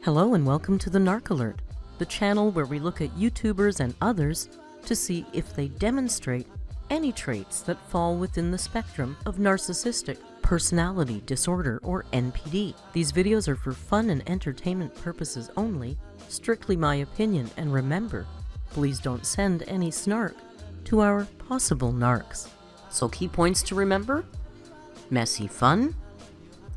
Hello and welcome to the Narc Alert, the channel where we look at YouTubers and others to see if they demonstrate any traits that fall within the spectrum of narcissistic personality disorder or NPD. These videos are for fun and entertainment purposes only, strictly my opinion, and remember, please don't send any snark to our possible narcs. So key points to remember: messy fun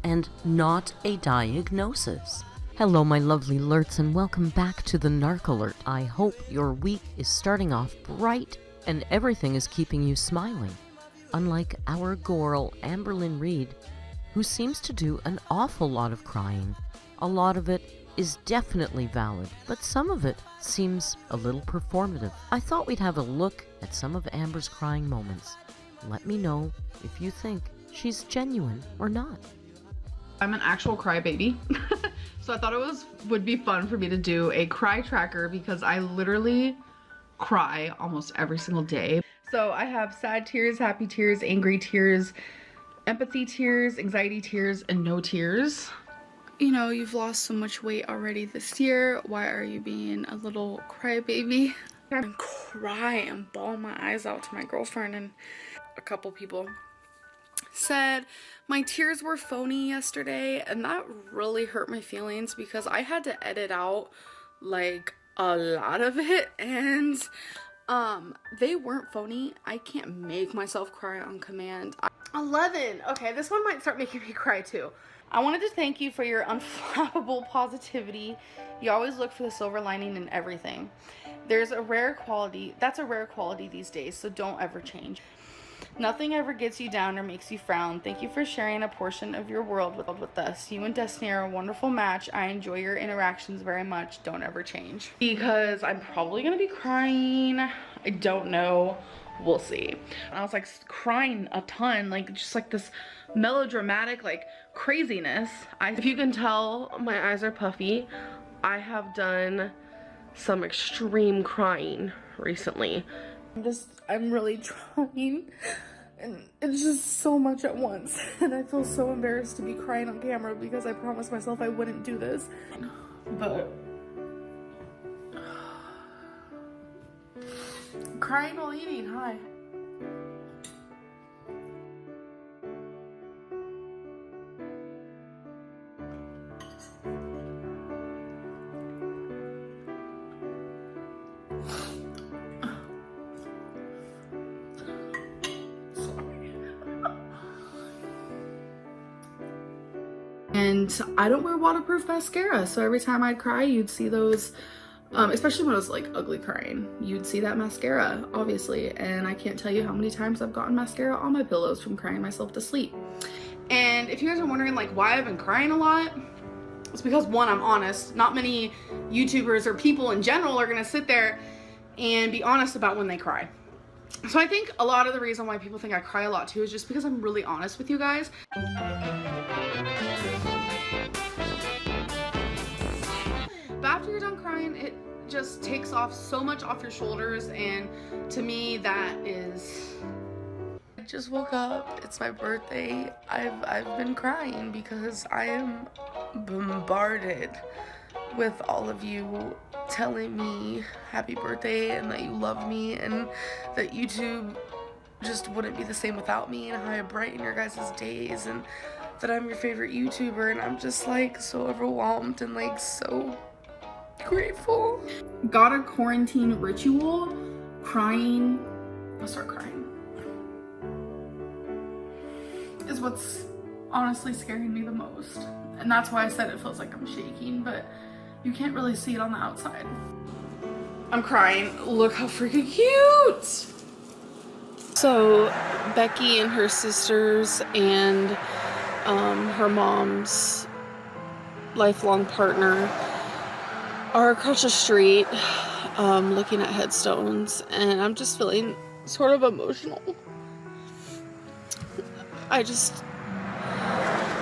and not a diagnosis. Hello my lovely alerts and welcome back to the Narc Alert. I hope your week is starting off bright and everything is keeping you smiling. Unlike our girl AMBERLYNN Reid, who seems to do an awful lot of crying. A lot of it is definitely valid, but some of it seems a little performative. I thought we'd have a look at some of Amber's crying moments. Let me know if you think she's genuine or not. I'm an actual crybaby. So I thought it would be fun for me to do a cry tracker because I literally cry almost every single day. So I have sad tears, happy tears, angry tears, empathy tears, anxiety tears, and no tears. You know, you've lost so much weight already this year. Why are you being a little crybaby? And cry and bawl my eyes out to my girlfriend, and a couple people said my tears were phony yesterday, and that really hurt my feelings because I had to edit out like a lot of it, and they weren't phony. I can't make myself cry on command. 11. Okay, this one might start making me cry too. I wanted to thank you for your unflappable positivity. You always look for the silver lining in everything. That's a rare quality these days, so don't ever change. Nothing ever gets you down or makes you frown. Thank you for sharing a portion of your world with us. You and Destiny are a wonderful match. I enjoy your interactions very much. Don't ever change. Because I'm probably gonna be crying. I don't know. We'll see. I was like crying a ton, like just like this melodramatic like craziness. If you can tell, my eyes are puffy. I have done some extreme crying recently. I'm really trying, and it's just so much at once, and I feel so embarrassed to be crying on camera because I promised myself I wouldn't do this. But crying while eating, hi. And I don't wear waterproof mascara, so every time I'd cry, you'd see those, especially when I was like ugly crying, you'd see that mascara, obviously. And I can't tell you how many times I've gotten mascara on my pillows from crying myself to sleep. And if you guys are wondering like why I've been crying a lot, it's because one, I'm honest. Not many YouTubers or people in general are gonna sit there and be honest about when they cry. So I think a lot of the reason why people think I cry a lot too is just because I'm really honest with you guys. But after you're done crying, it just takes off so much off your shoulders, and to me that is... I just woke up, it's my birthday. I've been crying because I am bombarded with all of you telling me happy birthday and that you love me and that YouTube just wouldn't be the same without me, and how I brighten your guys' days, and that I'm your favorite YouTuber, and I'm just like so overwhelmed and like so grateful. Got a quarantine ritual, crying. I'll start crying. Is what's honestly scaring me the most. And that's why I said it feels like I'm shaking, but you can't really see it on the outside. I'm crying. Look how freaking cute! So Becky and her sisters and her mom's lifelong partner are across the street looking at headstones, and I'm just feeling sort of emotional.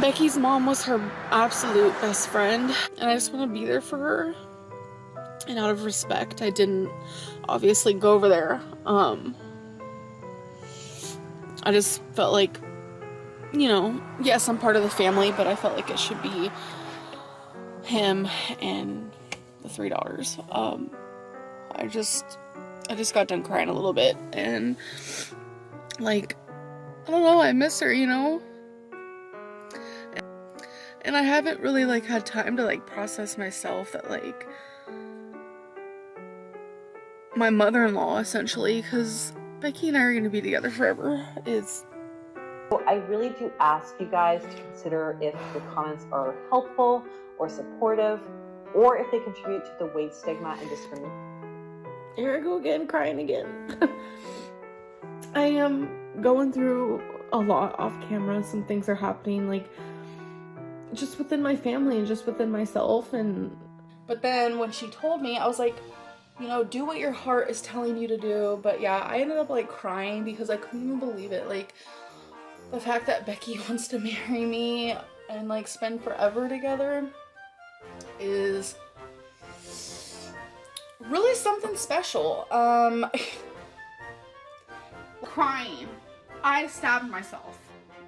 Becky's mom was her absolute best friend, and I just want to be there for her. And out of respect, I didn't obviously go over there. I just felt like, you know, yes, I'm part of the family, but I felt like it should be him and the 3 daughters. I just got done crying a little bit, and like, I don't know, I miss her, you know? And I haven't really like had time to like process myself that like my mother-in-law essentially, because Becky and I are going to be together forever, is... So I really do ask you guys to consider if the comments are helpful or supportive, or if they contribute to the weight stigma and discrimination. Here I go again, crying again. I am going through a lot off camera. Some things are happening, like, just within my family and just within myself. But then when she told me, I was like, you know, do what your heart is telling you to do. But yeah, I ended up like crying because I couldn't even believe it. Like, the fact that Becky wants to marry me and like spend forever together is really something special. Crying. I stabbed myself,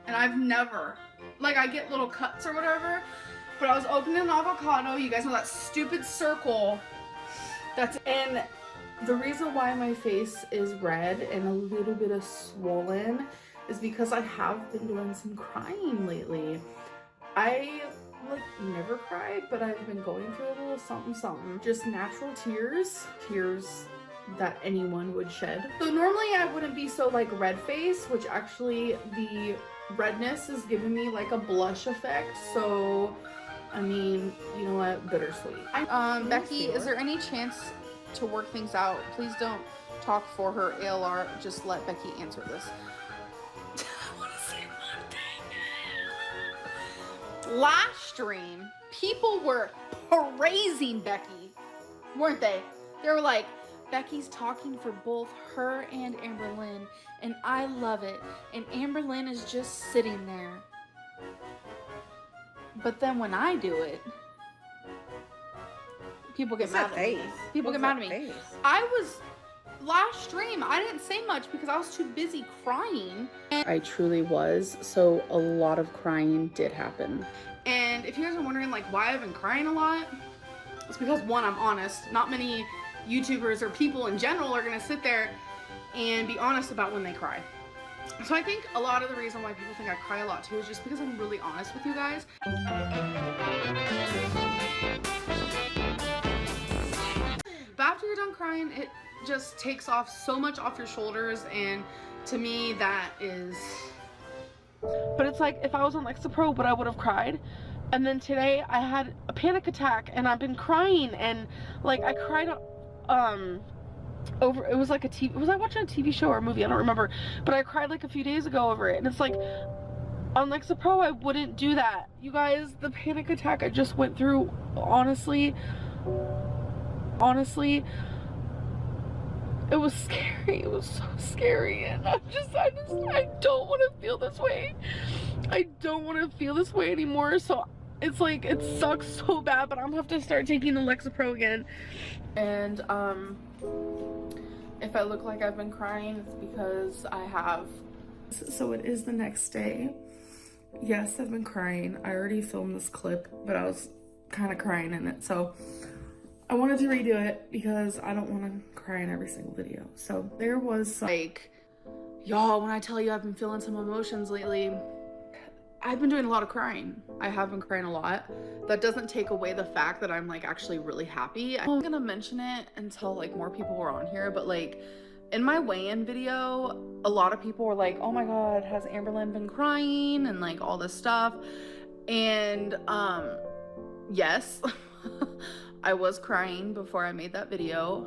and I've never, like, I get little cuts or whatever, but I was opening an avocado. You guys know that stupid circle that's in. The reason why my face is red and a little bit of swollen is because I have been doing some crying lately. I like never cried, but I've been going through a little something. Just natural tears that anyone would shed. So normally I wouldn't be so like red face, which actually the redness is giving me like a blush effect. So I mean, you know what, bittersweet. Becky, is there any chance to work things out? Please don't talk for her, ALR. Just let Becky answer this. I want to say one thing. Last stream, people were praising Becky, weren't they? They were like, Becky's talking for both her and AMBERLYNN, and I love it. And AMBERLYNN is just sitting there. But then when I do it, people get mad at me. People get mad at me. I was, last stream, I didn't say much because I was too busy crying. I truly was, so a lot of crying did happen. And if you guys are wondering like why I've been crying a lot, it's because one, I'm honest. Not many YouTubers or people in general are gonna sit there and be honest about when they cry. So I think a lot of the reason why people think I cry a lot too is just because I'm really honest with you guys. But after you're done crying, it just takes off so much off your shoulders, and to me that is... But it's like if I was on Lexapro, but I would have cried. And then today I had a panic attack and I've been crying, and like I cried over, it was like a TV, was I watching a TV show or a movie? I don't remember, but I cried like a few days ago over it. And it's like on Lexapro I wouldn't do that. You guys, the panic attack I just went through, honestly, it was scary. It was so scary, and I don't want to feel this way. I don't want to feel this way anymore. So it's like, it sucks so bad, but I'm gonna have to start taking the Lexapro again. And if I look like I've been crying, it's because I have. So it is the next day. Yes, I've been crying. I already filmed this clip, but I was kind of crying in it, so I wanted to redo it because I don't want to cry in every single video. So there was some, like, y'all, when I tell you I've been feeling some emotions lately, I've been doing a lot of crying. I have been crying a lot. That doesn't take away the fact that I'm like actually really happy. I'm gonna mention it until like more people were on here, but like in my weigh-in video, a lot of people were like, oh my god, has AMBERLYNN been crying and like all this stuff. And yes, I was crying before I made that video.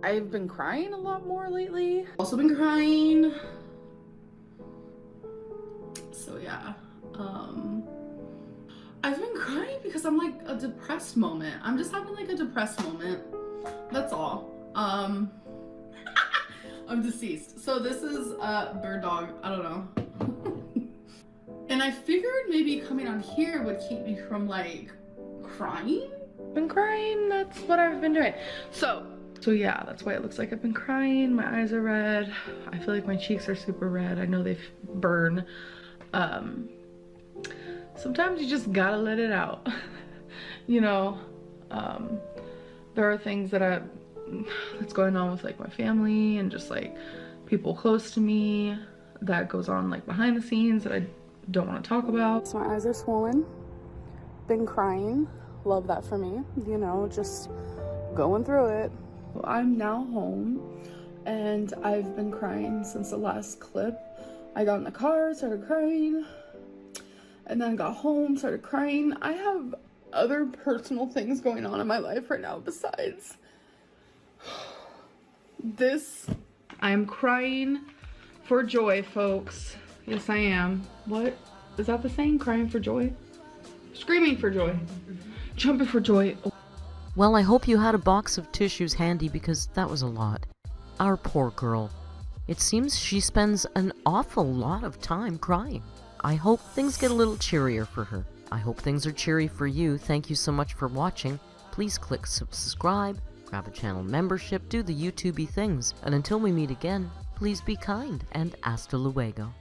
I've been crying a lot more lately. Also been crying. So yeah, I've been crying because I'm like a depressed moment. I'm just having like a depressed moment. That's all. I'm deceased. So this is Bird Dog. I don't know. And I figured maybe coming on here would keep me from like crying. Been crying, that's what I've been doing. So yeah, that's why it looks like I've been crying. My eyes are red. I feel like my cheeks are super red. I know they burn. Sometimes you just gotta let it out. you know, there are things that's going on with like my family and just like people close to me that goes on like behind the scenes that I don't want to talk about. So my eyes are swollen, been crying, love that for me, you know, just going through it. I'm now home and I've been crying since the last clip. I got in the car, started crying, and then got home, started crying. I have other personal things going on in my life right now besides this. I'm crying for joy, folks. Yes, I am. What? Is that the saying? Crying for joy? Screaming for joy. Jumping for joy. Well, I hope you had a box of tissues handy because that was a lot. Our poor girl. It seems she spends an awful lot of time crying. I hope things get a little cheerier for her. I hope things are cheery for you. Thank you so much for watching. Please click subscribe, grab a channel membership, do the YouTube-y things. And until we meet again, please be kind and hasta luego.